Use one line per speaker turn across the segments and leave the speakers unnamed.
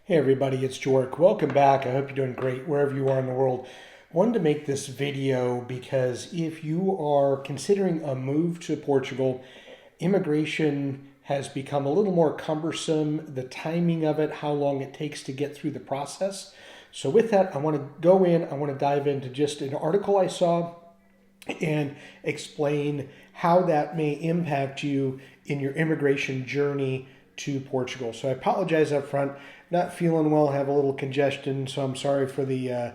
Hey everybody, it's Joric. Welcome back. I hope you're doing great wherever you are in the world. Wanted to make this video because if you are considering a move to Portugal, immigration has become a little more cumbersome, the timing of it, how long it takes to get through the process. So with that, I want to I want to dive into just an article I saw and explain how that may impact you in your immigration journey to Portugal. So I apologize up front, not feeling well, have a little congestion, so I'm sorry for the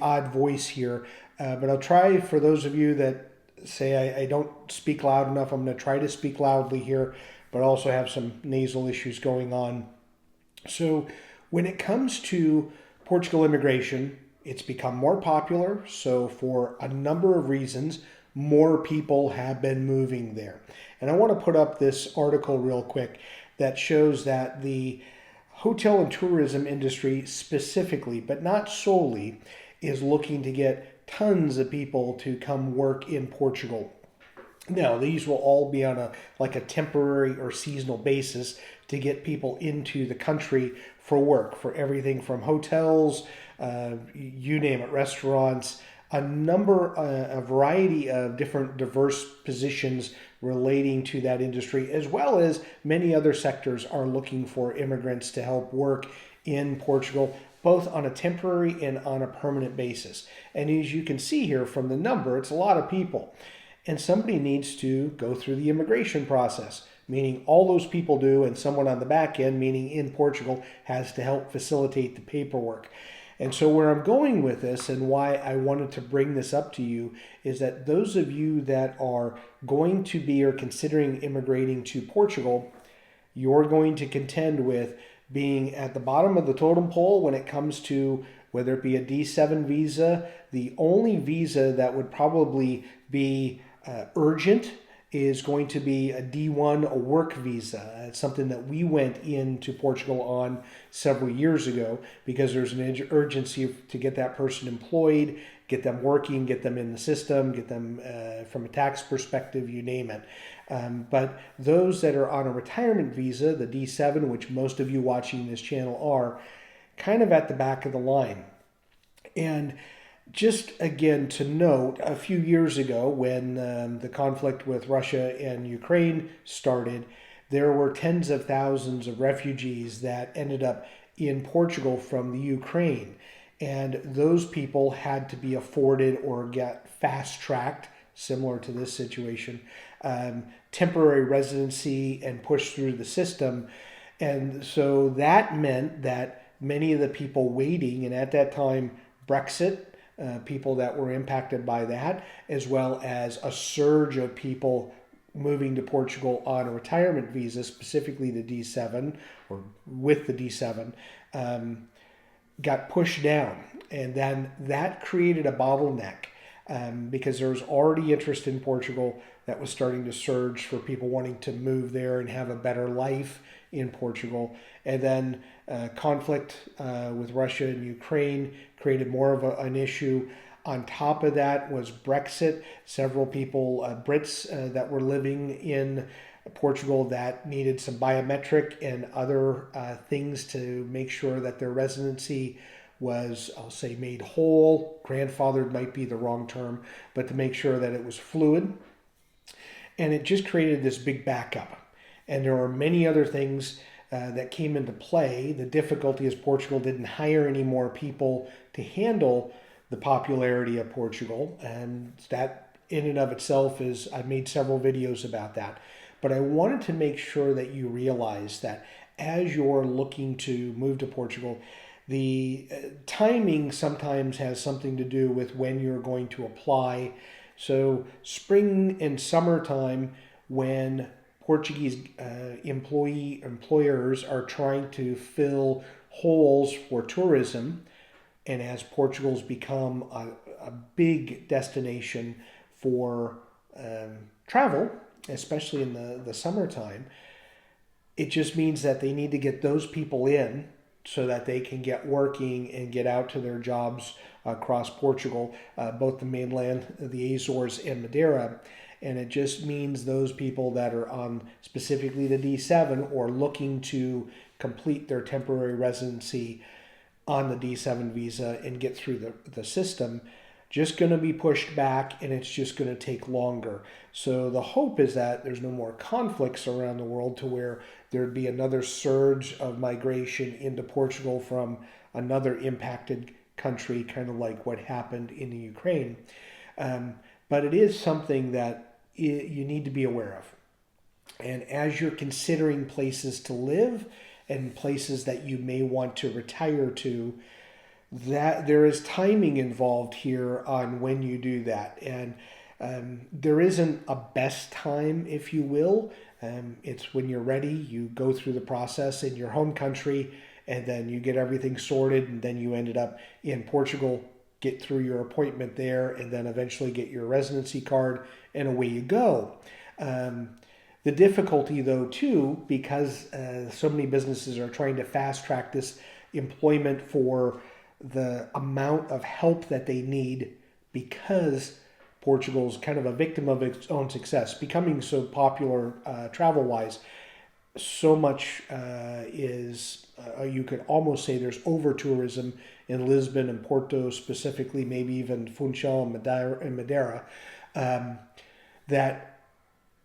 odd voice here. But I'll try, for those of you that say I don't speak loud enough, I'm going to try to speak loudly here, but also have some nasal issues going on. So when it comes to Portugal immigration, it's become more popular. So for a number of reasons, more people have been moving there. And I want to put up this article real quick that shows that the hotel and tourism industry specifically, but not solely, is looking to get tons of people to come work in Portugal. Now, these will all be on a temporary or seasonal basis to get people into the country for work, for everything from hotels, you name it, restaurants, a variety of different diverse positions relating to that industry, as well as many other sectors are looking for immigrants to help work in Portugal, both on a temporary and on a permanent basis. And as you can see here from the number, it's a lot of people. And somebody needs to go through the immigration process, meaning all those people do, and someone on the back end, meaning in Portugal, has to help facilitate the paperwork. And so where I'm going with this and why I wanted to bring this up to you is that those of you that are going to be or considering immigrating to Portugal, you're going to contend with being at the bottom of the totem pole when it comes to whether it be a D7 visa. The only visa that would probably be urgent is going to be a D1, a work visa. It's something that we went into Portugal on several years ago because there's an urgency to get that person employed, get them working, get them in the system, get them from a tax perspective, you name it. But those that are on a retirement visa, the D7, which most of you watching this channel are, kind of at the back of the line. And just again to note, a few years ago when the conflict with Russia and Ukraine started, there were tens of thousands of refugees that ended up in Portugal from the Ukraine. And those people had to be afforded or get fast-tracked, similar to this situation, temporary residency and pushed through the system. And so that meant that many of the people waiting, and at that time, Brexit, people that were impacted by that, as well as a surge of people moving to Portugal on a retirement visa, specifically the D7 or with the D7, got pushed down. And then that created a bottleneck because there was already interest in Portugal that was starting to surge for people wanting to move there and have a better life in Portugal. And then conflict with Russia and Ukraine created more of an issue. On top of that was Brexit. Several people, Brits that were living in Portugal that needed some biometric and other things to make sure that their residency was, I'll say, made whole. Grandfathered might be the wrong term, but to make sure that it was fluid. And it just created this big backup. And there are many other things that came into play. The difficulty is Portugal didn't hire any more people to handle the popularity of Portugal. And that in and of itself is, I've made several videos about that. But I wanted to make sure that you realize that as you're looking to move to Portugal, the timing sometimes has something to do with when you're going to apply. So spring and summertime, when Portuguese employers are trying to fill holes for tourism, and as Portugal's become a big destination for travel, especially in the summertime, it just means that they need to get those people in so that they can get working and get out to their jobs across Portugal, both the mainland, the Azores, and Madeira. And it just means those people that are on specifically the D7 or looking to complete their temporary residency on the D7 visa and get through the system, just going to be pushed back, and it's just going to take longer. So the hope is that there's no more conflicts around the world to where there'd be another surge of migration into Portugal from another impacted country, kind of like what happened in the Ukraine. But it is something that you need to be aware of. And as you're considering places to live and places that you may want to retire to, that there is timing involved here on when you do that. And there isn't a best time, if you will. It's when you're ready, you go through the process in your home country, and then you get everything sorted, and then you ended up in Portugal, get through your appointment there, and then eventually get your residency card, and away you go. The difficulty, though, too, because so many businesses are trying to fast track this employment for the amount of help that they need, because Portugal's kind of a victim of its own success, becoming so popular travel-wise. So much you could almost say there's over-tourism in Lisbon and Porto specifically, maybe even Funchal and Madeira, that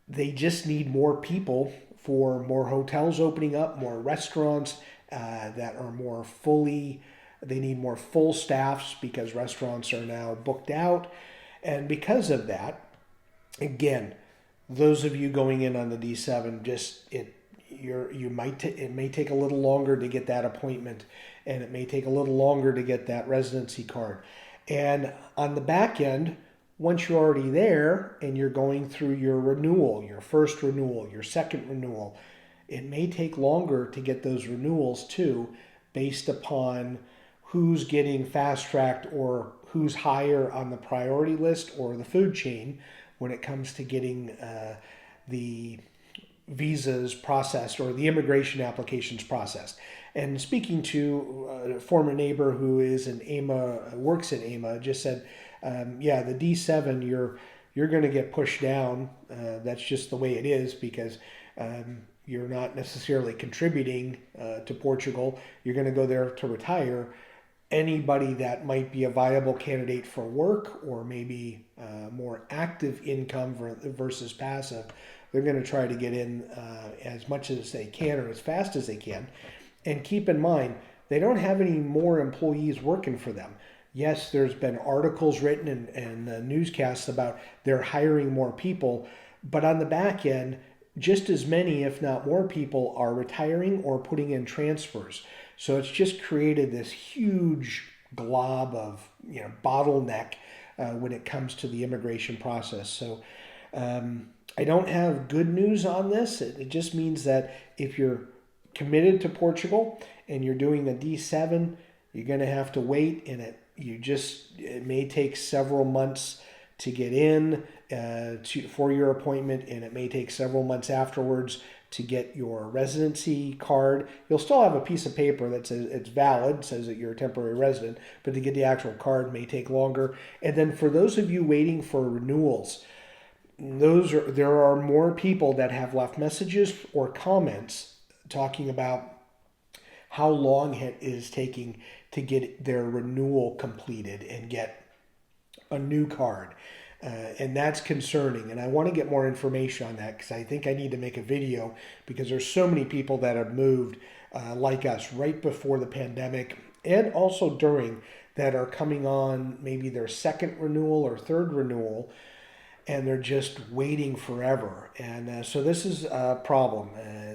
they just need more people for more hotels opening up, more restaurants that are more fully, they need more full staffs because restaurants are now booked out. And because of that, again, those of you going in on the D7, it may take a little longer to get that appointment, and it may take a little longer to get that residency card. And on the back end, once you're already there and you're going through your renewal, your first renewal, your second renewal, it may take longer to get those renewals too, based upon who's getting fast-tracked or who's higher on the priority list or the food chain when it comes to getting the visas processed or the immigration applications processed. And speaking to a former neighbor who is an AMA, works at AMA, just said, yeah, the D7, you're going to get pushed down. That's just the way it is, because you're not necessarily contributing to Portugal. You're going to go there to retire. Anybody that might be a viable candidate for work, or maybe more active income versus passive, they're going to try to get in as much as they can or as fast as they can. And keep in mind, they don't have any more employees working for them. Yes, there's been articles written and newscasts about they're hiring more people, but on the back end, just as many, if not more people, are retiring or putting in transfers. So it's just created this huge glob of bottleneck when it comes to the immigration process. So I don't have good news on this. It just means that if you're committed to Portugal and you're doing the D7, you're going to have to wait, and it may take several months to get in for your appointment, and it may take several months afterwards to get your residency card. You'll still have a piece of paper that says it's valid, says that you're a temporary resident, but to get the actual card may take longer. And then for those of you waiting for renewals, there are more people that have left messages or comments talking about how long it is taking to get their renewal completed and get a new card. And that's concerning. And I want to get more information on that, because I think I need to make a video, because there's so many people that have moved like us right before the pandemic and also during, that are coming on maybe their second renewal or third renewal, and they're just waiting forever. And so this is a problem.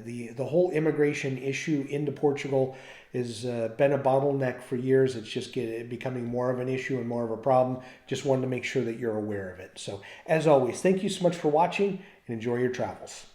The whole immigration issue into Portugal has been a bottleneck for years. It's just becoming more of an issue and more of a problem. Just wanted to make sure that you're aware of it. So as always, thank you so much for watching, and enjoy your travels.